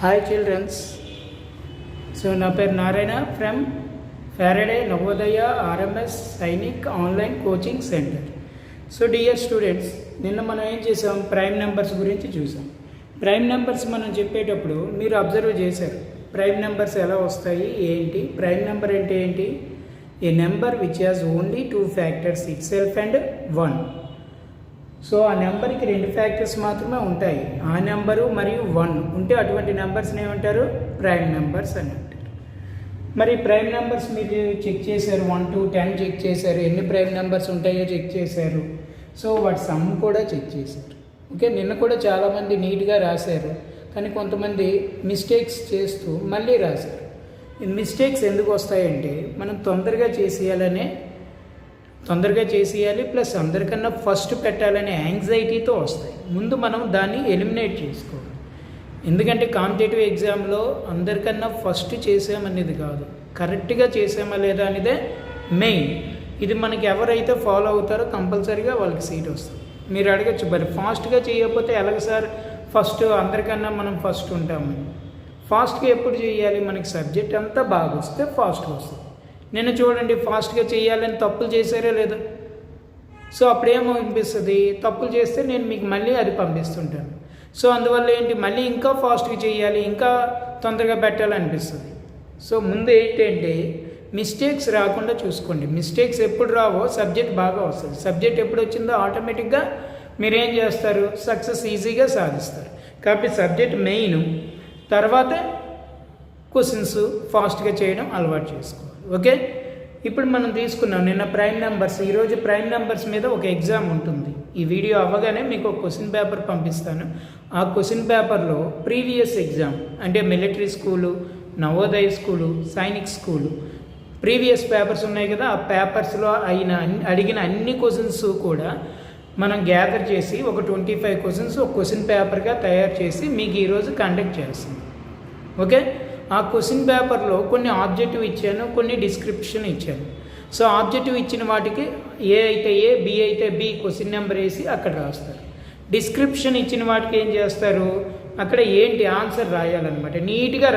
Hi children. So నా పేరు Narayana from Faraday Navodaya RMS Sainik online coaching centre. So dear students, నిన్న మనం ఏం చేసాం, ప్రైమ్ నెంబర్స్ గురించి చూసాం. ప్రైమ్ నెంబర్స్ మనం చెప్పేటప్పుడు మీరు అబ్జర్వ్ చేశారు, ప్రైమ్ నెంబర్స్ ఎలా వస్తాయి ఏంటి. ప్రైమ్ నెంబర్ అంటే ఏంటి? A number which has only 2 factors itself and 1. So ఆ నెంబర్కి 2 ఫ్యాక్టర్స్ మాత్రమే ఉంటాయి, ఆ నెంబరు మరియు 1 ఉంటే అటువంటి నెంబర్స్ని ఏమంటారు? ప్రైమ్ నెంబర్స్ అని అంటారు. మరి ప్రైమ్ నెంబర్స్ మీరు చెక్ చేశారు, 1 to 10 చెక్ చేశారు, ఎన్ని ప్రైమ్ నెంబర్స్ ఉంటాయో చెక్ చేశారు. సో వాటి సమ్ కూడా చెక్ చేశారు. ఓకే, నిన్న కూడా చాలామంది నీట్గా రాశారు, కానీ కొంతమంది మిస్టేక్స్ చేస్తూ మళ్ళీ రాశారు. ఈ మిస్టేక్స్ ఎందుకు వస్తాయంటే మనం తొందరగా చేసేయాలి ప్లస్ అందరికన్నా ఫస్ట్ పెట్టాలనే యాంగ్జైటీతో వస్తాయి. ముందు మనం దాన్ని ఎలిమినేట్ చేసుకోవాలి. ఎందుకంటే కాంపిటేటివ్ ఎగ్జామ్లో అందరికన్నా ఫస్ట్ చేసామనేది కాదు, కరెక్ట్గా చేసామా లేదా అనేదే మెయిన్. ఇది మనకి ఎవరైతే ఫాలో అవుతారో కంపల్సరీగా వాళ్ళకి సీట్ వస్తుంది. మీరు అడగచ్చు, మరి ఫాస్ట్గా చేయకపోతే ఎలాగ సార్, ఫస్ట్ అందరికన్నా మనం ఫస్ట్ ఉంటామని. ఫాస్ట్గా ఎప్పుడు చేయాలి? మనకి సబ్జెక్ట్ అంతా బాగా వస్తే ఫాస్ట్గా వస్తుంది. నేను చూడండి, ఫాస్ట్గా చేయాలని తప్పులు చేశారా లేదా? సో అప్పుడేమో అనిపిస్తుంది, తప్పులు చేస్తే నేను మీకు మళ్ళీ అది పంపిస్తుంటాను. సో అందువల్ల ఏంటి, మళ్ళీ ఇంకా ఫాస్ట్గా చేయాలి, ఇంకా తొందరగా పెట్టాలనిపిస్తుంది. సో ముందు ఏంటంటే మిస్టేక్స్ రాకుండా చూసుకోండి. మిస్టేక్స్ ఎప్పుడు రావో సబ్జెక్ట్ బాగా వస్తుంది. సబ్జెక్ట్ ఎప్పుడు వచ్చిందో ఆటోమేటిక్గా మీరు ఏం చేస్తారు, సక్సెస్ ఈజీగా సాధిస్తారు. కాబట్టి సబ్జెక్ట్ మెయిన్, తర్వాత క్వశ్చన్స్ ఫాస్ట్గా చేయడం అలవాటు చేసుకోవాలి. ఓకే, ఇప్పుడు మనం తీసుకున్నాం నిన్న ప్రైమ్ నెంబర్స్. ఈరోజు ప్రైమ్ నెంబర్స్ మీద ఒక ఎగ్జామ్ ఉంటుంది. ఈ వీడియో అవ్వగానే మీకు ఒక క్వశ్చన్ పేపర్ పంపిస్తాను. ఆ క్వశ్చన్ పేపర్లో ప్రీవియస్ ఎగ్జామ్ అంటే military school, Navodaya school, Sainik school previous papers ఉన్నాయి కదా, ఆ పేపర్స్లో అడిగిన అన్ని క్వశ్చన్స్ కూడా మనం గ్యాదర్ చేసి ఒక 25 క్వశ్చన్స్ ఒక క్వశ్చన్ పేపర్గా తయారు చేసి మీకు ఈరోజు కండక్ట్ చేస్తాం. ఓకే, ఆ క్వశ్చన్ పేపర్లో కొన్ని ఆబ్జెక్టివ్ ఇచ్చాను, కొన్ని డిస్క్రిప్షన్ ఇచ్చాను. సో ఆబ్జెక్టివ్ ఇచ్చిన వాటికి ఏ అయితే ఏ, బి అయితే బి క్వశ్చన్ నెంబర్ వేసి అక్కడ రాస్తారు. డిస్క్రిప్షన్ ఇచ్చిన వాటికి ఏం చేస్తారు, అక్కడ ఏంటి ఆన్సర్ రాయాలన్నమాట. నీట్గా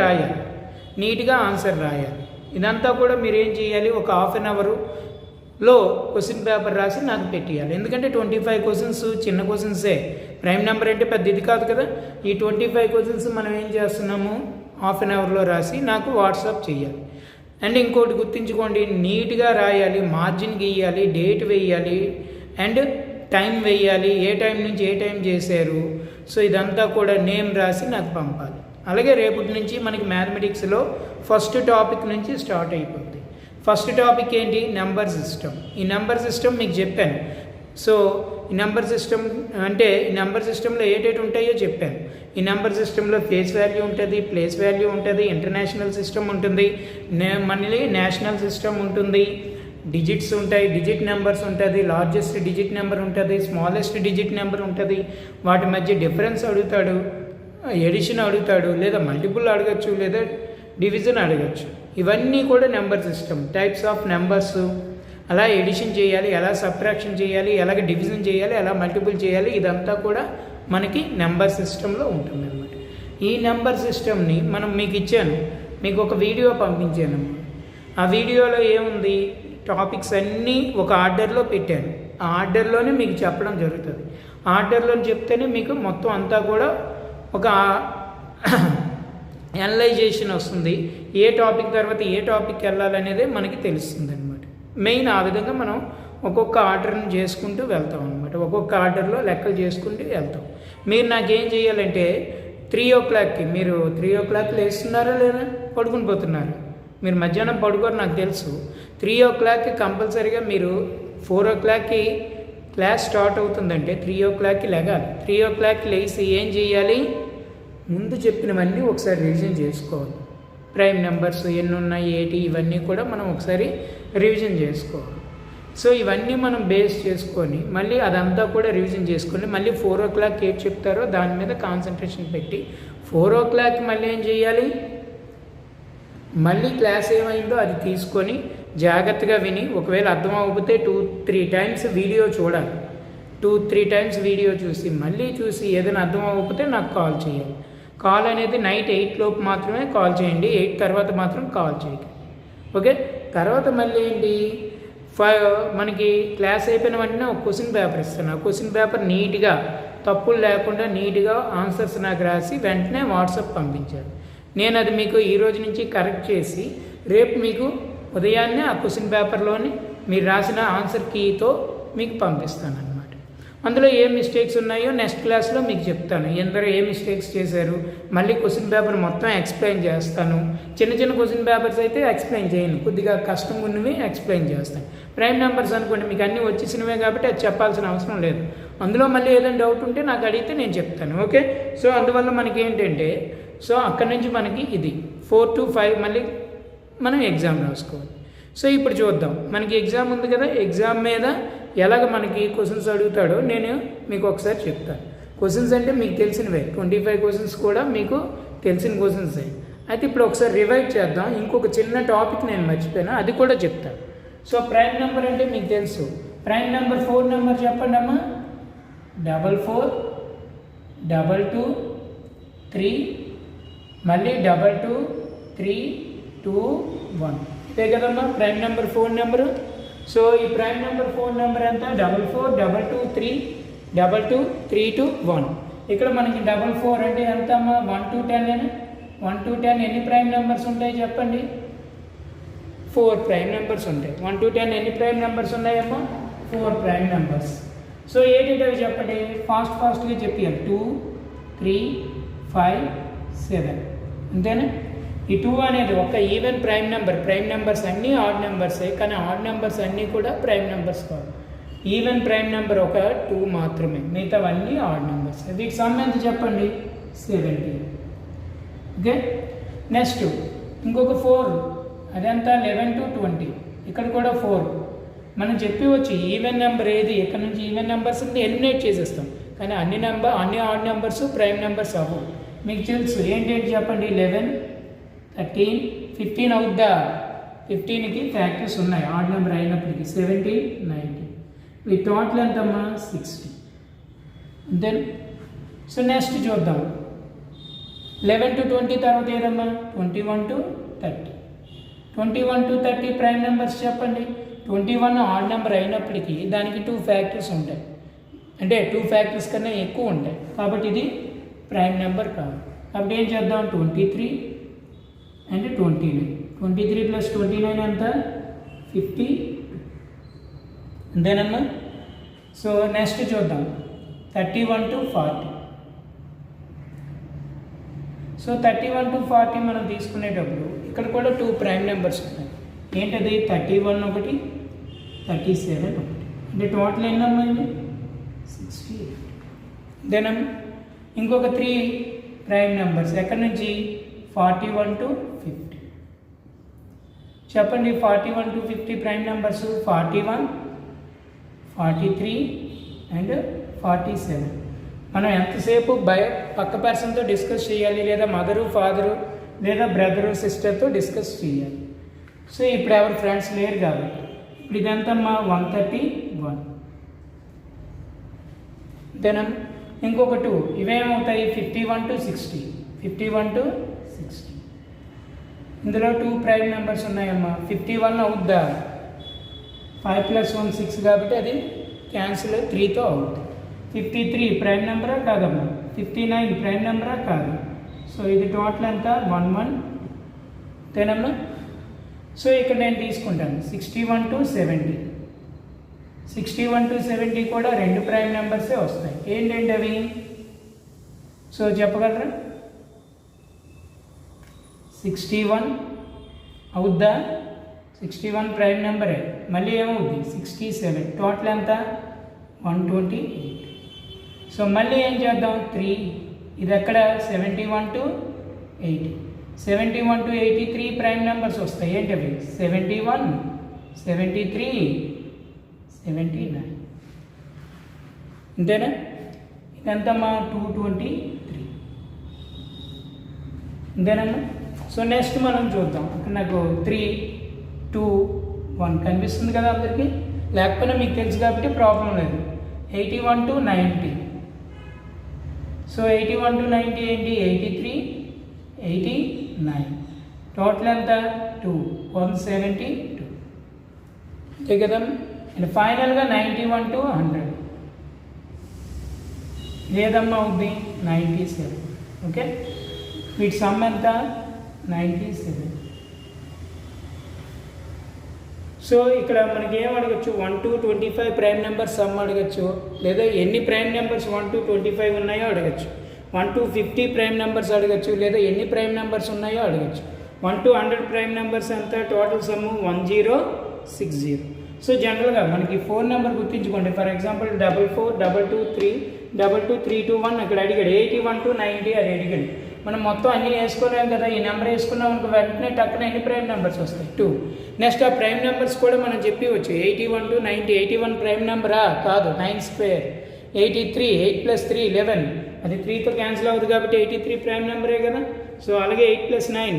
ఆన్సర్ రాయాలి. ఇదంతా కూడా మీరు ఏం చేయాలి, ఒక హాఫ్ అన్ అవర్లో క్వశ్చన్ పేపర్ రాసి నాకు పెట్టేయాలి. ఎందుకంటే 25 క్వశ్చన్స్ చిన్న క్వశ్చన్సే, ప్రైమ్ నెంబర్ అంటే పెద్ద ఇది కాదు కదా. ఈ 25 క్వశ్చన్స్ మనం ఏం చేస్తున్నాము, హాఫ్ అన్ అవర్లో రాసి నాకు వాట్సాప్ చేయాలి. అండ్ ఇంకోటి గుర్తుంచుకోండి, నీట్గా రాయాలి, మార్జిన్ గీయాలి, డేట్ వేయాలి అండ్ టైం వేయాలి, ఏ టైం నుంచి ఏ టైం చేశారు. సో ఇదంతా కూడా నేమ్ రాసి నాకు పంపాలి. అలాగే రేపటి నుంచి మనకి మ్యాథమెటిక్స్లో ఫస్ట్ టాపిక్ నుంచి స్టార్ట్ అయిపోతుంది. ఫస్ట్ టాపిక్ ఏంటి, నెంబర్ సిస్టమ్. ఈ నెంబర్ సిస్టమ్ మీకు చెప్పాను. సో ఈ నెంబర్ సిస్టమ్ అంటే ఈ నెంబర్ సిస్టంలో ఏటేటి ఉంటాయో చెప్పాను. ఈ నెంబర్ సిస్టంలో ఫేస్ వాల్యూ ఉంటుంది, ప్లేస్ వాల్యూ ఉంటుంది, ఇంటర్నేషనల్ సిస్టమ్ ఉంటుంది, మళ్ళీ నేషనల్ సిస్టమ్ ఉంటుంది, డిజిట్స్ ఉంటాయి, డిజిట్ నెంబర్స్ ఉంటుంది, లార్జెస్ట్ డిజిట్ నెంబర్ ఉంటుంది, స్మాలెస్ట్ డిజిట్ నెంబర్ ఉంటుంది. వాటి మధ్య డిఫరెన్స్ అడుగుతాడు, ఎడిషన్ అడుగుతాడు, లేదా మల్టిపుల్ అడగచ్చు, లేదా డివిజన్ అడగచ్చు. ఇవన్నీ కూడా number system. Types of numbers, అలా ఎడిషన్ చేయాలి, ఎలా సబ్ట్రాక్షన్ చేయాలి, ఎలాగ డివిజన్ చేయాలి, ఎలా మల్టిపుల్ చేయాలి, ఇదంతా కూడా మనకి నెంబర్ సిస్టంలో ఉంటుంది అన్నమాట. ఈ నెంబర్ సిస్టమ్ని మనం మీకు ఇచ్చాను, మీకు ఒక వీడియో పంపించాను. ఆ వీడియోలో ఏముంది, టాపిక్స్ అన్నీ ఒక ఆర్డర్లో పెట్టాను. ఆ ఆర్డర్లోనే మీకు చెప్పడం జరుగుతుంది. ఆర్డర్లో చెప్తేనే మీకు మొత్తం అంతా కూడా ఒక అనలైజేషన్ వస్తుంది. ఏ టాపిక్ తర్వాత ఏ టాపిక్ వెళ్ళాలనేదే మనకి తెలుస్తుంది అనమాట. మెయిన్ ఆ విధంగా మనం ఒక్కొక్క ఆర్డర్ని చేసుకుంటూ వెళ్తాం అనమాట. ఒక్కొక్క ఆర్డర్లో లెక్కలు చేసుకుంటూ వెళ్తాం. మీరు నాకేం చేయాలంటే 3 o'clockకి, మీరు 3 o'clock లేస్తున్నారా లేదా, పడుకుని పోతున్నారు. మీరు మధ్యాహ్నం పడుకోరు నాకు తెలుసు. 3 o'clockకి కంపల్సరీగా మీరు 4 o'clockకి క్లాస్ స్టార్ట్ అవుతుందంటే 3 o'clockకి లెగాలి. 3 o'clockకి లేచి ఏం చేయాలి, ముందు చెప్పినవన్నీ ఒకసారి రివిజన్ చేసుకోవాలి. ప్రైమ్ నెంబర్స్ ఎన్ని ఉన్నాయి ఏంటి ఇవన్నీ కూడా మనం ఒకసారి రివిజన్ చేసుకోవాలి. సో ఇవన్నీ మనం బేస్ చేసుకొని మళ్ళీ అదంతా కూడా రివిజన్ చేసుకొని మళ్ళీ 4 o'clock ఏం చెప్తారో దాని మీద కాన్సన్ట్రేషన్ పెట్టి 4 o'clock మళ్ళీ ఏం చేయాలి, మళ్ళీ క్లాస్ ఏమైందో అది తీసుకొని జాగ్రత్తగా విని, ఒకవేళ అర్థం అవ్వకపోతే 2-3 times వీడియో చూడాలి. 2-3 times వీడియో చూసి మళ్ళీ చూసి ఏదైనా అర్థం అవ్వకపోతే నాకు కాల్ చేయాలి. కాల్ అనేది నైట్ 8 లోపు మాత్రమే కాల్ చేయండి, 8 తర్వాత మాత్రం కాల్ చేయండి. ఓకే. తర్వాత మళ్ళీ ఏంటి, మనకి క్లాస్ అయిపోయిన వెంటనే ఒక క్వశ్చన్ పేపర్ ఇస్తాను. ఆ క్వశ్చన్ పేపర్ నీట్గా తప్పులు లేకుండా నీట్గా ఆన్సర్స్ నాకు రాసి వెంటనే వాట్సాప్ పంపించారు. నేను అది మీకు ఈ రోజు నుంచి కరెక్ట్ చేసి రేపు మీకు ఉదయాన్నే ఆ క్వశ్చన్ పేపర్లోని మీరు రాసిన ఆన్సర్ కీతో మీకు పంపిస్తాను అనమాట. అందులో ఏ మిస్టేక్స్ ఉన్నాయో నెక్స్ట్ క్లాస్లో మీకు చెప్తాను. ఎందరో ఏ మిస్టేక్స్ చేశారు, మళ్ళీ క్వశ్చన్ పేపర్ మొత్తం ఎక్స్ప్లెయిన్ చేస్తాను. చిన్న చిన్న క్వశ్చన్ పేపర్స్ అయితే ఎక్స్ప్లెయిన్ చేయను, కొద్దిగా కష్టంగా ఉన్నవి ఎక్స్ప్లెయిన్ చేస్తాను. ప్రైమ్ నెంబర్స్ అనుకోండి మీకు అన్నీ వచ్చేసినవే కాబట్టి అది చెప్పాల్సిన అవసరం లేదు. అందులో మళ్ళీ ఏదైనా డౌట్ ఉంటే నాకు అడిగితే నేను చెప్తాను. ఓకే. సో అందువల్ల మనకి ఏంటంటే, సో అక్కడి నుంచి మనకి ఇది 4 to 5 మళ్ళీ మనం ఎగ్జామ్ రాసుకోవాలి. సో ఇప్పుడు చూద్దాం, మనకి ఎగ్జామ్ ఉంది కదా, ఎగ్జామ్ మీద ఎలాగ మనకి క్వశ్చన్స్ అడుగుతాడో నేను మీకు ఒకసారి చెప్తాను. క్వశ్చన్స్ అంటే మీకు తెలిసినవే, 25 క్వశ్చన్స్ కూడా మీకు తెలిసిన క్వశ్చన్స్. అయితే ఇప్పుడు ఒకసారి రివైజ్ చేద్దాం. ఇంకొక చిన్న టాపిక్ నేను మర్చిపోయాను, అది కూడా చెప్తాను. సో ప్రైమ్ నెంబర్ అంటే మీకు తెలుసు. ప్రైమ్ నెంబర్ 4 నెంబర్ చెప్పండి అమ్మా. 44 22 3 మళ్ళీ 22 3 2 1 ఇదే కదమ్మా ప్రైమ్ నెంబర్ 4 నెంబరు. సో ఈ ప్రైమ్ నెంబర్ 4 నెంబర్ ఎంత, 44 22 3 22 3 2 1. ఇక్కడ మనకి 44 అంటే ఎంత అమ్మా, 1 to 10 అని. 1 to 10 ఎన్ని ప్రైమ్ నెంబర్స్ ఉంటాయి చెప్పండి? 4 ప్రైమ్ నెంబర్స్ ఉంటాయి. 1 to 10 ఎన్ని ప్రైమ్ నెంబర్స్ ఉన్నాయమ్మా? 4 ప్రైమ్ నెంబర్స్. సో ఏంటంటే చెప్పండి, ఫాస్ట్గా చెప్పాను. 2 3 5 7 అంతేనా? ఈ 2 అనేది ఒక even prime number. Prime numbers అన్నీ ఆడ్ నెంబర్సే, కానీ ఆడ్ నెంబర్స్ అన్నీ కూడా ప్రైమ్ నెంబర్స్ కాదు. ఈవెన్ ప్రైమ్ నెంబర్ ఒక 2 మాత్రమే, మిగతావన్నీ ఆడ్ నెంబర్స్. వీటి సమ్ ఎంత చెప్పండి? 17. ఓకే. నెక్స్ట్ ఇంకొక 4, అదంతా 11 to 20. ఇక్కడ కూడా 4. మనం చెప్పవచ్చు ఈవెన్ నెంబర్ ఏది, ఇక్కడ నుంచి ఈవెన్ నెంబర్స్ ఎలిమినేట్ చేసేస్తాం, కానీ అన్ని ఆడ్ నెంబర్స్ ప్రైమ్ నెంబర్స్ అవ్వవు. మీకు తెలుసు ఏంటంటే చెప్పండి, 11 13 15 అవుద్దా? 15కి ఫ్యాక్టర్స్ ఉన్నాయి ఆడ్ నెంబర్ అయినప్పటికీ. 17 19. ఈ టోటల్ ఎంతమ్మా? 60. దెన్ సో నెక్స్ట్ చూద్దాం. 11 to 20 తర్వాత ఏదమ్మా? 21 to 30. 21 to 30 ప్రైమ్ నెంబర్స్ చెప్పండి. 21 ఆడ్ నెంబర్ అయినప్పటికీ దానికి 2 ఫ్యాక్టర్స్ ఉంటాయి, అంటే 2 ఫ్యాక్టర్స్ కన్నా ఎక్కువ ఉంటాయి, కాబట్టి ఇది ప్రైమ్ నెంబర్ కాదు. కాబట్టి ఏం చేద్దాం? 23 and 29. 23 plus 29 ఎంత? 50. అంతేనమ్మా. సో నెక్స్ట్ చూద్దాం 31 to 40. సో 31 to 40 మనం తీసుకునేటప్పుడు ఇక్కడ కూడా 2 ప్రైమ్ నెంబర్స్ ఉన్నాయి. ఏంటది? 31 ఒకటి, 37 ఒకటి. అంటే టోటల్ ఎన్నమ్మా ఇది? 68. దెన్ ఇంకొక 3 ప్రైమ్ నెంబర్స్ ఎక్కడి నుంచి? 41 to 50. చెప్పండి 41 to 50 ప్రైమ్ నెంబర్స్. 41 43 అండ్ 47. మనం ఎంతసేపు పక్క పర్సన్తో డిస్కస్ చేయాలి, లేదా మదరు ఫాదరు లేదా బ్రదరు సిస్టర్తో డిస్కస్ చేయాలి. సో ఇప్పుడు ఎవరు ఫ్రెండ్స్ లేరు కాబట్టి ఇప్పుడు ఇదంతమ్మా 131. దెన్ ఇంకొక 2 ఇవేమవుతాయి? 51 to 60. 51 to 60. ఇందులో 2 ప్రైమ్ నెంబర్స్ ఉన్నాయమ్మా. 51 అవుద్దా? 5 plus 1 6 కాబట్టి అది క్యాన్సిల్ 3తో అవుతుంది. 53 ప్రైమ్ నెంబరా కాదమ్మా? 59 ప్రైమ్ నెంబరా కాదు. సో ఇది టోటల్ ఎంత? 11. అంతేనమ్మా. సో ఇక్కడ నేను తీసుకుంటాను 61 to 70. 61 to 70 కూడా 2 ప్రైమ్ నెంబర్సే వస్తాయి. ఏంటంటే అవి? సో చెప్పగలరా? 61 అవుద్దా? 61 ప్రైమ్ నెంబరే. మళ్ళీ ఏమవుద్ది? 67. టోటల్ ఎంత? 128. సో మళ్ళీ ఏం చేద్దాం? 3. ఇది ఎక్కడ? 71 to 80. 71 to 83 ప్రైమ్ నెంబర్స్ వస్తాయి. ఏంటవి? 71 73 79. అంతేనా? ఇదంతమ్మా 223. అంతేనమ్మా. సో నెక్స్ట్ మనం చూద్దాం. ఇక్కడ నాకు 3 2 1 కనిపిస్తుంది కదా అందరికీ? లేకపోయినా మీకు తెలుసు కాబట్టి ప్రాబ్లం లేదు. 81 to 90. సో 81 to 90 ఏంటి 83, 89. టోటల్ ఎంత 2, 172 అంతే కదా. అండ్ ఫైనల్గా 91 to 100 ఏదమ్మా అవుద్ది 97. ఓకే, వీటి సమ్ ఎంత 97. సో ఇక్కడ మనకి ఏం అడగచ్చు 1 to 25 ప్రైమ్ నెంబర్స్ సమ్ అడగచ్చు, లేదా ఎన్ని ప్రైమ్ నెంబర్స్ 1 to 25 ఉన్నాయో అడగచ్చు. 1 to 50 ప్రైమ్ నెంబర్స్ అడగచ్చు, లేదా ఎన్ని ప్రైమ్ నెంబర్స్ ఉన్నాయో అడగచ్చు. 1 to 100 ప్రైమ్ నెంబర్స్ ఎంత టోటల్ సమ్ 1060. సో జనరల్గా మనకి ఫోన్ నెంబర్ గుర్తించుకోండి. ఫర్ ఎగ్జాంపుల్ 4422322321 అక్కడ అడిగాడు. 81 to 90 అది అడిగాడు. మనం మొత్తం అన్నీ వేసుకోలేము కదా, ఈ నెంబర్ వేసుకున్నాం అనుకో వెంటనే టక్కున ఎన్ని ప్రైమ్ నెంబర్స్ వస్తాయి 2. నెక్స్ట్ ఆ ప్రైమ్ నెంబర్స్ కూడా మనం చెప్పవచ్చు. 81 to 90, 81 ప్రైమ్ నెంబరా కాదు, 9 స్క్వేర్. 83, 8 + 3 11, అది 3తో క్యాన్సిల్ అవుతుంది కాబట్టి 83 ప్రైమ్ నెంబరే కదా. సో అలాగే 8 + 9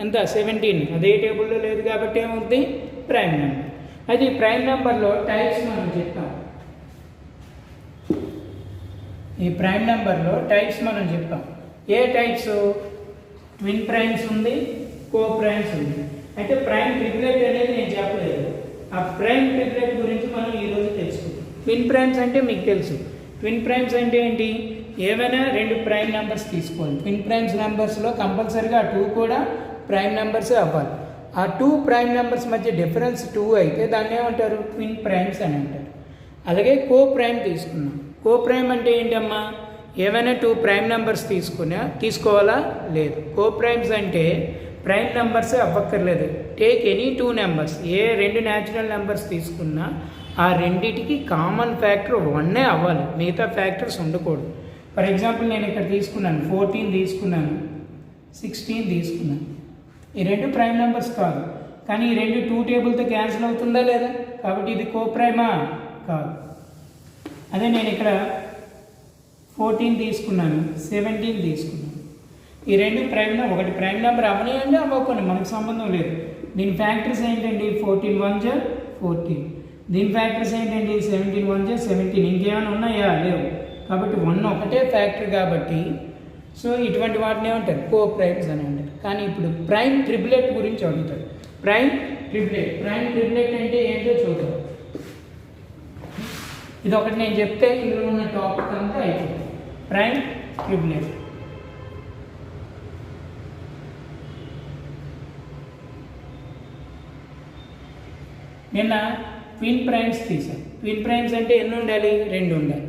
ఎంత 17, అదే టేబుల్లో లేదు కాబట్టి ఏమవుతుంది ప్రైమ్ నెంబర్. అయితే ఈ ప్రైమ్ నెంబర్లో టైప్స్ మనం చెప్తాం. ఈ ప్రైమ్ నెంబర్లో టైప్స్ మనం చెప్తాం. ఏ టైప్స్? ట్విన్ ప్రైమ్స్ ఉంది, కో ప్రైమ్స్ ఉంది. అయితే ప్రైమ్ ట్రిప్లెట్ అనేది నేను చెప్పలేదు. ఆ ప్రైమ్ ట్రిప్లెట్ గురించి మనం ఈరోజు తెలుసుకుంటాం. ట్విన్ ప్రైమ్స్ అంటే మీకు తెలుసు. ట్విన్ ప్రైమ్స్ అంటే ఏంటి? ఏవైనా 2 ప్రైమ్ నెంబర్స్ తీసుకోవాలి. ట్విన్ ప్రైమ్స్ నెంబర్స్లో కంపల్సరీగా ఆ 2 కూడా ప్రైమ్ నెంబర్స్ అవ్వాలి. ఆ 2 ప్రైమ్ నెంబర్స్ మధ్య డిఫరెన్స్ 2 అయితే దాన్ని ఏమంటారు? ట్విన్ ప్రైమ్స్ అని అంటారు. అలాగే కో ప్రైమ్ తీసుకున్నాం. కో ప్రైమ్ అంటే ఏంటమ్మా? ఏవైనా 2 ప్రైమ్ నెంబర్స్ తీసుకోవాలా? లేదు. కో ప్రైమ్స్ అంటే ప్రైమ్ నెంబర్స్ అవ్వక్కర్లేదు. టేక్ ఎనీ 2 నెంబర్స్, ఏ 2 న్యాచురల్ నెంబర్స్ తీసుకున్నా ఆ రెండిటికి కామన్ ఫ్యాక్టర్ 1 అవ్వాలి, మిగతా ఫ్యాక్టర్స్ ఉండకూడదు. ఫర్ ఎగ్జాంపుల్ నేను ఇక్కడ తీసుకున్నాను 14 తీసుకున్నాను, 16 తీసుకున్నాను. ఈ 2 ప్రైమ్ నెంబర్స్ కాదు, కానీ ఈ 2 2 టేబుల్తో క్యాన్సిల్ అవుతుందా లేదా? కాబట్టి ఇది కో ప్రైమా? కాదు. అదే నేను ఇక్కడ 14 తీసుకున్నాను, 17 తీసుకున్నాను. ఈ 2 ప్రైమ్, ఒకటి ప్రైమ్ నెంబర్ అవనియండి అవ్వకండి, మనకు సంబంధం లేదు. దీని ఫ్యాక్టర్స్ ఏంటండి? 14 1 = 14. దీని ఫ్యాక్టర్స్ ఏంటండి? 17 1 = 17. ఇంకేమైనా ఉన్నాయా? లేవు. కాబట్టి 1 ఒకటే ఫ్యాక్టర్ కాబట్టి సో ఇటువంటి వాటిని ఏమంటారు? కో ప్రైమ్స్ అని అంటారు. కానీ ఇప్పుడు ప్రైమ్ ట్రిప్లెట్ గురించి అడుగుతారు. ప్రైమ్ ట్రిప్లెట్ అంటే ఏంటో చూద్దాం. ఇది ఒకటి నేను చెప్తే ఇందులో ఉన్న టాపిక్ అంతా అయిపోతుంది. Prime triplet. నిన్న ట్విన్ ప్రైమ్స్ తీసాం. ట్విన్ ప్రైమ్స్ అంటే ఎన్ని ఉండాలి? 2 ఉండాలి.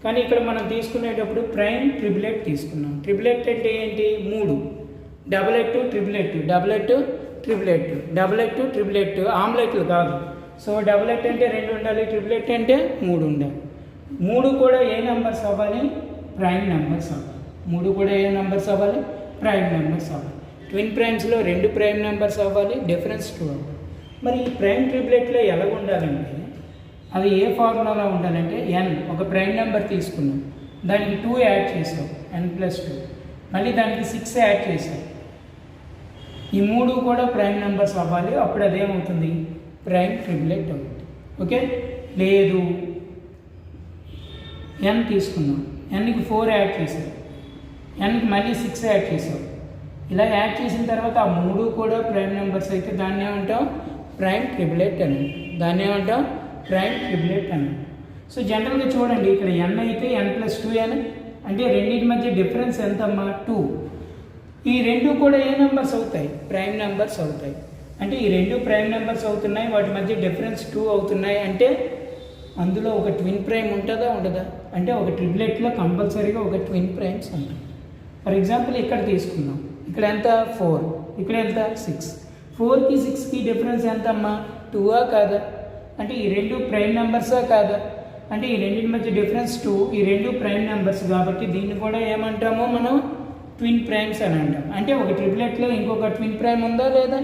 కానీ ఇక్కడ మనం తీసుకునేటప్పుడు ప్రైమ్ ట్రిప్లెట్ తీసుకున్నాం. ట్రిప్లెట్ అంటే ఏంటి? 3. డబలెట్ ట్రిప్లెట్, డబలెట్ ట్రిప్లెట్, డబలెట్ ట్రిప్లెట్, ఆమ్లెట్లు కాదు. సో డబలెట్ అంటే 2 ఉండాలి, ట్రిప్లెట్ అంటే 3 ఉండాలి. 3 కూడా ఏ నెంబర్స్ అవ్వాలి? ప్రైమ్ నెంబర్స్ అవ్వాలి. 3 కూడా ఏ నెంబర్స్ అవ్వాలి? ప్రైమ్ నెంబర్స్ అవ్వాలి. ట్విన్ ప్రైమ్స్లో 2 ప్రైమ్ నెంబర్స్ అవ్వాలి, డిఫరెన్స్ 2 అవ్వాలి. మరి ఈ ప్రైమ్ ట్రిప్లెట్లో ఎలా ఉండాలంటే అది ఏ ఫార్ములాలో ఉండాలంటే n ఒక ప్రైమ్ నెంబర్ తీసుకున్నాం, దానికి 2 యాడ్ చేసాం, n+2. మళ్ళీ దానికి 6 యాడ్ చేసాం. ఈ 3 కూడా ప్రైమ్ నెంబర్స్ అవ్వాలి. అప్పుడు అదేమవుతుంది? ప్రైమ్ ట్రిప్లెట్ అవుతుంది. ఓకే. లేదు, n తీసుకున్నాం, nకి 4 యాడ్ చేసాం, nకి మళ్ళీ 6 యాడ్ చేసాం. ఇలా యాడ్ చేసిన తర్వాత ఆ 3 కూడా ప్రైమ్ నెంబర్స్ అయితే దాన్ని ఏమంటాం? ప్రైమ్ ట్రిప్లెట్ అని. దాన్ని ఏమంటాం? ప్రైమ్ ట్రిప్లెట్ అని. సో జనరల్గా చూడండి, ఇక్కడ n అయితే n+2n అంటే రెండింటి మధ్య డిఫరెన్స్ ఎంతమ్మా? 2. ఈ 2 కూడా ఏ నెంబర్స్ అవుతాయి? ప్రైమ్ నెంబర్స్ అవుతాయి. అంటే ఈ 2 ప్రైమ్ నెంబర్స్ అవుతున్నాయి, వాటి మధ్య డిఫరెన్స్ 2 అవుతున్నాయి. అంటే అందులో ఒక ట్విన్ ప్రైమ్ ఉంటుందా ఉండదా? అంటే ఒక ట్రిప్లెట్లో కంపల్సరీగా ఒక ట్విన్ ప్రైమ్స్ ఉంటుంది. ఫర్ ఎగ్జాంపుల్ ఇక్కడ తీసుకుందాం. ఇక్కడ ఎంత? 4. ఇక్కడ ఎంత? 6. 4కి 6కి డిఫరెన్స్ ఎంతమ్మా? 2ఆ కాదా? అంటే ఈ 2 ప్రైమ్ నెంబర్సా కాదా? అంటే ఈ రెండింటి మధ్య డిఫరెన్స్ 2. ఈ 2 ప్రైమ్ నెంబర్స్ కాబట్టి దీన్ని కూడా ఏమంటామో మనం? ట్విన్ ప్రైమ్స్ అని అంటాం. అంటే ఒక ట్రిప్లెట్లో ఇంకొక ట్విన్ ప్రైమ్ ఉందా లేదా?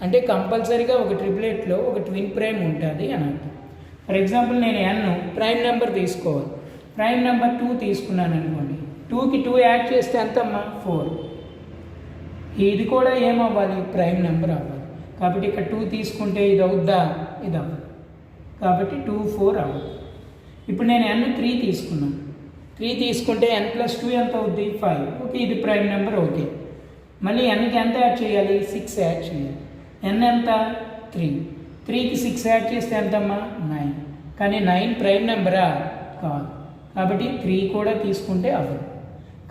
అంటే కంపల్సరీగా ఒక ట్రిప్లెట్లో ఒక ట్విన్ ప్రైమ్ ఉంటుంది అని అంటాం. ఫర్ ఎగ్జాంపుల్ నేను n ప్రైమ్ నెంబర్ తీసుకోవాలి. ప్రైమ్ నెంబర్ 2 తీసుకున్నాను అనుకోండి. 2కి 2 యాడ్ చేస్తే ఎంతమ్మా? 4. ఇది కూడా ఏమవ్వాలి? ప్రైమ్ నెంబర్ అవ్వాలి. కాబట్టి ఇక్కడ 2 తీసుకుంటే ఇది అవుద్దా? ఇది అవ్వదు. కాబట్టి 2 4 అవ్వదు. ఇప్పుడు నేను n 3 తీసుకున్నాను. 3 తీసుకుంటే n+2 ఎంత అవుద్ది 5. ఓకే, ఇది ప్రైమ్ నెంబర్. ఓకే, మళ్ళీ nకి ఎంత యాడ్ చేయాలి 6 యాడ్ చేయాలి. n ఎంత 3, 3కి 6 యాడ్ చేస్తే ఎంతమ్మా 9. కానీ 9 ప్రైమ్ నెంబరా కాదు, కాబట్టి 3 కూడా తీసుకుంటే అవ్వదు.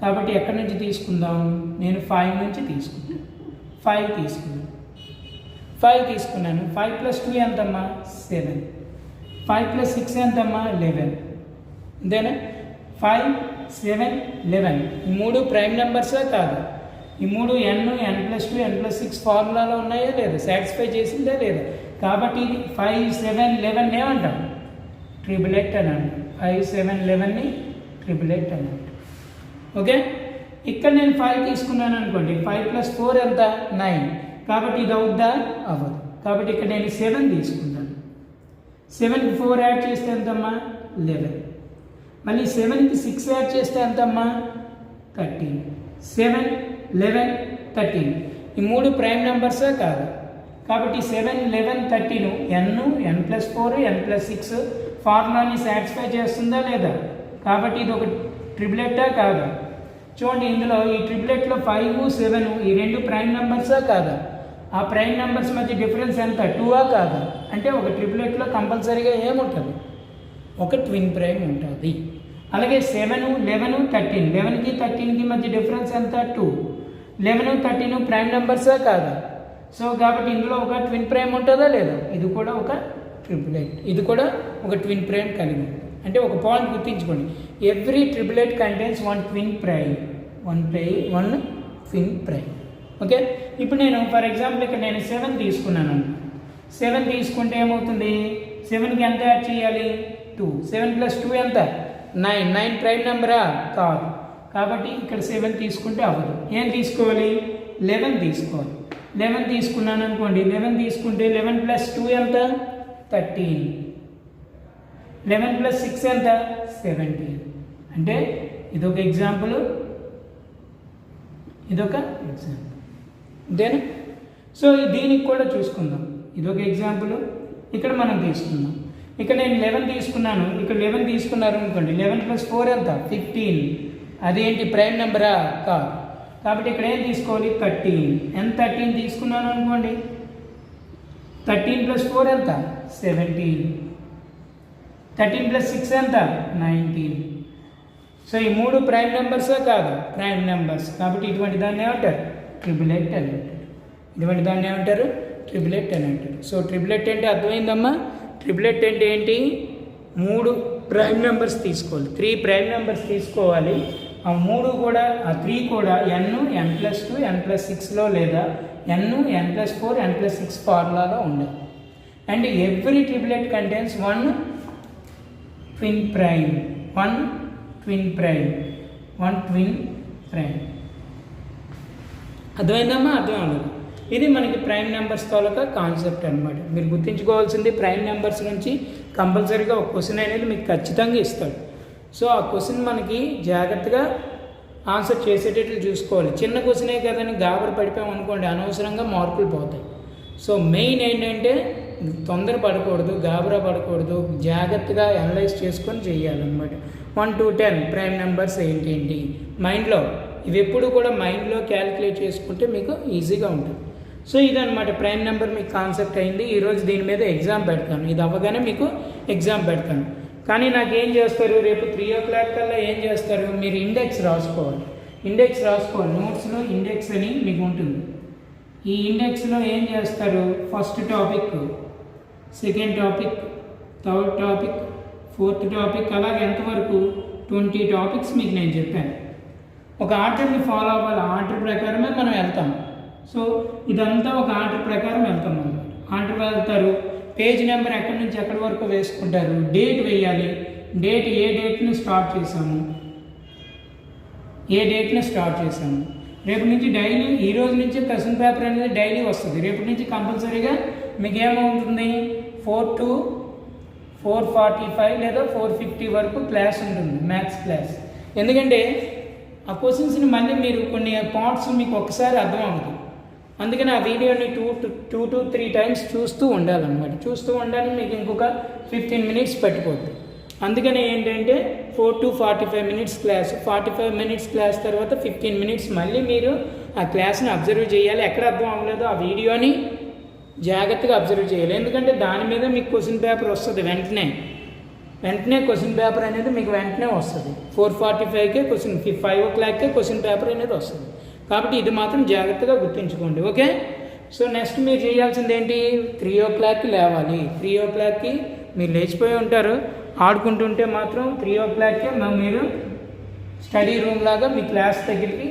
కాబట్టి ఎక్కడి నుంచి తీసుకుందాం, నేను 5 నుంచి తీసుకుంటాను. 5 తీసుకున్నాను. 5 తీసుకున్నాను. 5+2 ఎంతమ్మా 7. 5+6 ఎంతమ్మా 11. అంతేనా? 5, 7, 11 ఈ 3 ప్రైమ్ నెంబర్సా కాదు? ఈ 3 n+2 n+6 ఫార్ములాలో ఉన్నాయా లేదా, సాటిస్ఫై చేసిందా లేదా? కాబట్టి ఇది 5, 7, 11 ఏమంటాం ట్రిపులెట్ అని అంటాం. 5, 7, 11ని ట్రిపులెట్ అని అంటాం. ఓకే, ఇక్కడ నేను 5 తీసుకున్నాను అనుకోండి. 5+4 ఎంత 9. కాబట్టి ఇది అవుద్దా అవ్వదు. కాబట్టి ఇక్కడ నేను 7 తీసుకున్నాను. 7కి 4 యాడ్ చేస్తే ఎంతమ్మా 11. మళ్ళీ 7కి 6 యాడ్ చేస్తే ఎంతమ్మా 13. 7, 11, 13 ఈ 3 ప్రైమ్ నెంబర్సా కాదు? కాబట్టి 7, 11, 13 n+4 n+6 ఫార్ములాని సాటిస్ఫై చేస్తుందా లేదా? కాబట్టి ఇది ఒక ట్రిపులెట్టా కాదా? చూడండి, ఇందులో ఈ ట్రిపులెట్లో 5, 7 ఈ 2 ప్రైమ్ నెంబర్సా కాదా? ఆ ప్రైమ్ నెంబర్స్ మధ్య డిఫరెన్స్ ఎంత 2ఆ కాదా? అంటే ఒక ట్రిపులెట్లో కంపల్సరీగా ఏముంటుంది, ఒక ట్విన్ ప్రైమ్ ఉంటుంది. అలాగే 7, 11, 13 11కి 13కి మధ్య డిఫరెన్స్ ఎంత 2. 11, 13 ప్రైమ్ నెంబర్సా కాదా? సో కాబట్టి ఇందులో ఒక ట్విన్ ప్రైమ్ ఉంటుందా లేదా? ఇది కూడా ఒక ట్రిపులెట్, ఇది కూడా ఒక ట్విన్ ప్రైమ్ కలిగి ఉంది. అంటే ఒక పాయింట్ గుర్తించుకోండి, every triplet contains one twin prime. One twin prime. Okay, ఇప్పుడు నేను ఫర్ ఎగ్జాంపుల్ ఇక్కడ నేను 7 తీసుకున్నాను. 7 తీసుకుంటే ఏమవుతుంది, 7కి ఎంత యాడ్ చేయాలి 2. 7+2 ఎంత 9. 9 ప్రైమ్ నెంబరా కాదు. కాబట్టి ఇక్కడ 7 తీసుకుంటే అవ్వదు. ఏం తీసుకోవాలి 11 తీసుకోవాలి. 11 తీసుకున్నాను అనుకోండి. 11 తీసుకుంటే 11+2 ఎంత 13. 11+6 ఎంత 17. అంటే ఇదొక ఎగ్జాంపుల్, ఇదొక ఎగ్జాంపుల్. అంతేనా? సో దీనికి కూడా చూసుకుందాం. ఇదొక ఎగ్జాంపుల్, ఇక్కడ మనం తీసుకుందాం. ఇక్కడ నేను 11 తీసుకున్నాను, ఇక్కడ 11 తీసుకున్నారు అనుకోండి. 11+4 ఎంత 15. అదేంటి ప్రైమ్ నెంబరా కాదు. కాబట్టి ఇక్కడ ఏం తీసుకోవాలి 13. n13 తీసుకున్నాను అనుకోండి. 13+4 ఎంత 17. 13+6 ఎంత 19. సో ఈ 3 ప్రైమ్ నెంబర్సా కాదు? Prime numbers. కాబట్టి ఇటువంటి దాన్ని ఏమంటారు ట్రిపులెట్ అని అంటారు. ఇటువంటి దాన్ని ఏమంటారు ట్రిపులెట్ అని అంటారు. సో ట్రిపులెట్ అంటే అర్థమైందమ్మా? ట్రిపులెట్ అంటే ఏంటి, 3 ప్రైమ్ నెంబర్స్ తీసుకోవాలి. 3 ప్రైమ్ నెంబర్స్ తీసుకోవాలి. ఆ 3 కూడా, ఆ 3 కూడా n+2 n+6లో లేదా n+4 n+6 ఫార్ములాలో ఉండాలి. And every triplet contains one twin prime. One twin prime. అర్థమైందమ్మా? అర్థం అవ్వదు. ఇది మనకి ప్రైమ్ నెంబర్స్ తాలూకా కాన్సెప్ట్ అనమాట. మీరు గుర్తుంచుకోవాల్సింది, ప్రైమ్ నెంబర్స్ నుంచి కంపల్సరీగా ఒక క్వశ్చన్ అనేది మీకు ఖచ్చితంగా ఇస్తాడు. సో ఆ క్వశ్చన్ మనకి జాగ్రత్తగా ఆన్సర్ చేసేటట్లు చూసుకోవాలి. చిన్న క్వశ్చనే కదని గాబర పడిపోయాం అనుకోండి, అనవసరంగా మార్కులు పోతాయి. సో మెయిన్ ఏంటంటే తొందర పడకూడదు, గాబరా పడకూడదు, జాగ్రత్తగా అనలైజ్ చేసుకొని చేయాలన్నమాట. 1 to 10 ప్రైమ్ నెంబర్స్ ఏంటి మైండ్లో, ఇవి ఎప్పుడు కూడా మైండ్లో క్యాలిక్యులేట్ చేసుకుంటే మీకు ఈజీగా ఉంటుంది. సో ఇదన్నమాట ప్రైమ్ నెంబర్ మీకు కాన్సెప్ట్ అయింది. ఈరోజు దీని మీద ఎగ్జామ్ పెడతాను. ఇది అవ్వగానే మీకు ఎగ్జామ్ పెడతాను. కానీ నాకు ఏం చేస్తారు, రేపు 3 o'clock కల్లా ఏం చేస్తారు, మీరు ఇండెక్స్ రాసుకోవాలి. నోట్స్లో ఇండెక్స్ అని మీకు ఉంటుంది. ఈ ఇండెక్స్లో ఏం చేస్తారు, first topic, second topic, third topic, fourth topic, అలాగే ఎంతవరకు 20 టాపిక్స్ మీకు నేను చెప్పాను. ఒక ఆర్డర్ని ఫాలో అవ్వాలి. ఆర్డర్ ప్రకారమే మనం వెళ్తాం. సో ఇదంతా ఒక ఆర్డర్ ప్రకారం వెళ్తాం అన్నమాట. ఆర్డర్ వెళ్తారు, పేజ్ నెంబర్ ఎక్కడి నుంచి ఎక్కడి వరకు వేసుకుంటారు, డేట్ వేయాలి. డేట్ ఏ డేట్ని స్టార్ట్ చేసాము, రేపు నుంచి డైలీ, ఈ రోజు నుంచి క్వశ్చన్ పేపర్ అనేది డైలీ వస్తుంది. రేపటి నుంచి కంపల్సరీగా మీకు ఏమవుతుంది 4 to 4:45 లేదా 4:50 వరకు క్లాస్ ఉంటుంది, మ్యాథ్స్ క్లాస్. ఎందుకంటే ఆ క్వశ్చన్స్ని మళ్ళీ మీరు కొన్ని పార్ట్స్ మీకు ఒకసారి అర్థం అవుతుంది. అందుకని ఆ వీడియోని 2 to 3 times చూస్తూ ఉండాలన్నమాట. చూస్తూ ఉండాలి. మీకు ఇంకొక 15 minutes పట్టిపోతుంది. అందుకని ఏంటంటే 4 to 45 minutes class, 45 minutes class తర్వాత 15 మినిట్స్ మళ్ళీ మీరు ఆ క్లాస్ని అబ్జర్వ్ చేయాలి. ఎక్కడ అర్థం అవ్వలేదో ఆ వీడియోని జాగ్రత్తగా అబ్జర్వ్ చేయాలి. ఎందుకంటే దాని మీద మీకు క్వశ్చన్ పేపర్ వస్తుంది వెంటనే క్వశ్చన్ పేపర్ అనేది మీకు వెంటనే వస్తుంది. 4:45కే క్వశ్చన్, 5 o'clockకే క్వశ్చన్ పేపర్ అనేది వస్తుంది. కాబట్టి ఇది మాత్రం జాగ్రత్తగా గుర్తుంచుకోండి. ఓకే, సో నెక్స్ట్ మీరు చేయాల్సింది ఏంటి, 3 o'clockకి లేవాలి. 3 o'clockకి మీరు లేచిపోయి ఉంటారు, ఆడుకుంటుంటే మాత్రం 3 o'clockకే మీరు స్టడీ రూమ్ లాగా మీ క్లాస్ దగ్గరికి,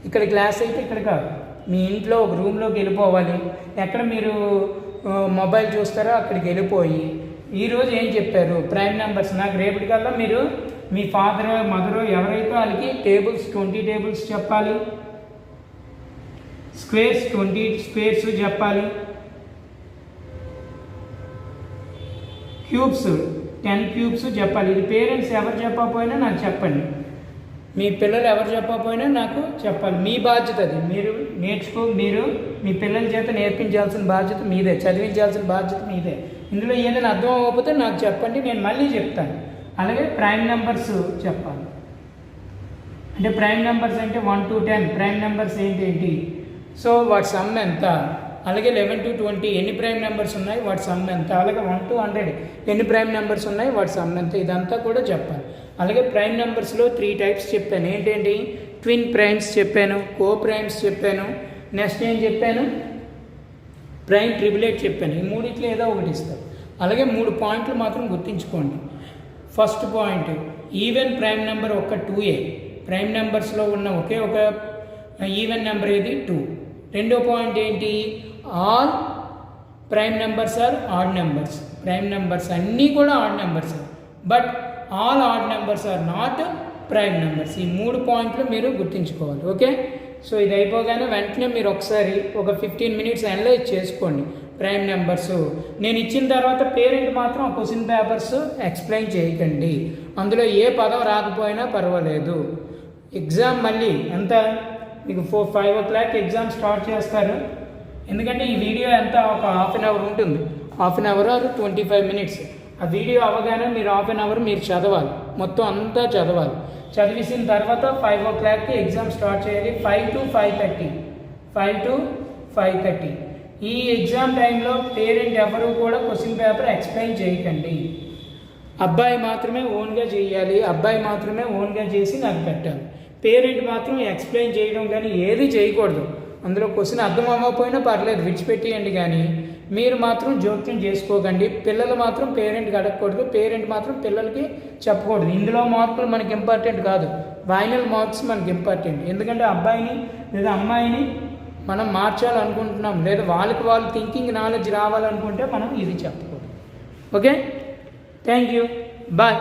ఇక్కడ క్లాస్ అయితే ఇక్కడ కాదు, మీ ఇంట్లో ఒక రూమ్లోకి వెళ్ళిపోవాలి. ఎక్కడ మీరు మొబైల్ చూస్తారో అక్కడికి వెళ్ళిపోయి ఈరోజు ఏం చెప్పారు ప్రైమ్ నెంబర్స్, నాకు రేపటికల్లా మీరు మీ ఫాదర్ మదర్ ఎవరైతే వాళ్ళకి టేబుల్స్ 20 టేబుల్స్ చెప్పాలి, స్క్వేర్స్ 20 స్క్వేర్స్ చెప్పాలి, క్యూబ్స్ 10 క్యూబ్స్ చెప్పాలి. ఇది పేరెంట్స్ ఎవరు చెప్పకపోయినా నాకు చెప్పండి, మీ పిల్లలు ఎవరు చెప్పకపోయినా నాకు చెప్పాలి. మీ బాధ్యత అది, మీరు మీరు మీ పిల్లల చేత నేర్పించాల్సిన బాధ్యత మీదే, చదివించాల్సిన బాధ్యత మీదే. ఇందులో ఏదైనా అర్థం అవ్వకపోతే నాకు చెప్పండి, నేను మళ్ళీ చెప్తాను. అలాగే ప్రైమ్ నెంబర్స్ చెప్పాలి. అంటే ప్రైమ్ నెంబర్స్ అంటే 1 to 10 ప్రైమ్ నెంబర్స్ ఏంటి, సో వాటి సమ్ ఎంత, అలాగే 11 to 20 ఎన్ని ప్రైమ్ నెంబర్స్ ఉన్నాయి వాటి సమ్ ఎంత, అలాగే 1 to 100 ఎన్ని ప్రైమ్ నెంబర్స్ ఉన్నాయి వాటి సమ్ ఎంత, ఇదంతా కూడా చెప్పాలి. అలాగే ప్రైమ్ నెంబర్స్లో 3 టైప్స్ చెప్పాను. ఏంటండి, ట్విన్ ప్రైమ్స్ చెప్పాను, కో ప్రైమ్స్ చెప్పాను, నెక్స్ట్ ఏం చెప్పాను, ప్రైమ్ ట్రిపులేట్ చెప్పాను. ఈ మూడిట్లో ఏదో ఒకటి ఇస్తారు. అలాగే 3 పాయింట్లు మాత్రం గుర్తుంచుకోండి. First point, even prime number ఒక 2a, ప్రైమ్ నెంబర్స్లో ఉన్న ఒకే ఒక ఈవెన్ నెంబర్ ఏది 2. రెండో పాయింట్ ఏంటి, all prime numbers are odd numbers, prime numbers అన్నీ కూడా odd numbers, but all odd numbers are not prime numbers. ఈ 3 పాయింట్లు మీరు గుర్తుంచుకోవాలి. ఓకే, సో ఇది అయిపోగానే వెంటనే మీరు ఒకసారి ఒక 15 మినిట్స్ అనలైజ్ చేసుకోండి ప్రైమ్ నెంబర్స్. నేను ఇచ్చిన తర్వాత పేరెంట్ మాత్రం క్వశ్చన్ పేపర్స్ ఎక్స్ప్లెయిన్ చేయకండి, అందులో ఏ పదం రాకపోయినా పర్వాలేదు. ఎగ్జామ్ మళ్ళీ ఎంత మీకు 5 o'clock ఎగ్జామ్ స్టార్ట్ చేస్తారు. ఎందుకంటే ఈ వీడియో ఎంత ఒక హాఫ్ అన్ అవర్ ఉంటుంది, half an hour or 25 minutes. ఆ వీడియో అవ్వగానే మీరు హాఫ్ అన్ అవర్ మీరు చదవాలి, మొత్తం అంతా చదవాలి. చదివేసిన తర్వాత 5 o'clockకి ఎగ్జామ్ స్టార్ట్ చేయాలి. 5 to 5:30 ఈ ఎగ్జామ్ టైంలో పేరెంట్ ఎవరు కూడా క్వశ్చన్ పేపర్ ఎక్స్ప్లెయిన్ చేయకండి. అబ్బాయి మాత్రమే ఓన్గా చేయాలి, అబ్బాయి మాత్రమే ఓన్గా చేసి నాకు పెట్టాలి. పేరెంట్ మాత్రం ఎక్స్ప్లెయిన్ చేయడం కానీ ఏది చేయకూడదు. అందులో క్వశ్చన్ అర్థం అవ్వకపోయినా పర్లేదు విడిచిపెట్టేయండి, కానీ మీరు మాత్రం జోక్యం చేసుకోకండి. పిల్లలు మాత్రం పేరెంట్కి అడగకూడదు, పేరెంట్ మాత్రం పిల్లలకి చెప్పకూడదు. ఇందులో మార్కులు మనకి ఇంపార్టెంట్ కాదు, ఫైనల్ మార్క్స్ మనకి ఇంపార్టెంట్. ఎందుకంటే అబ్బాయిని లేదా అమ్మాయిని మనం మార్చాలనుకుంటున్నాం, లేదా వాళ్ళకి వాళ్ళు థింకింగ్ నాలెడ్జ్ రావాలనుకుంటే మనం ఇది చెప్పకూడదు. Okay, thank you, bye.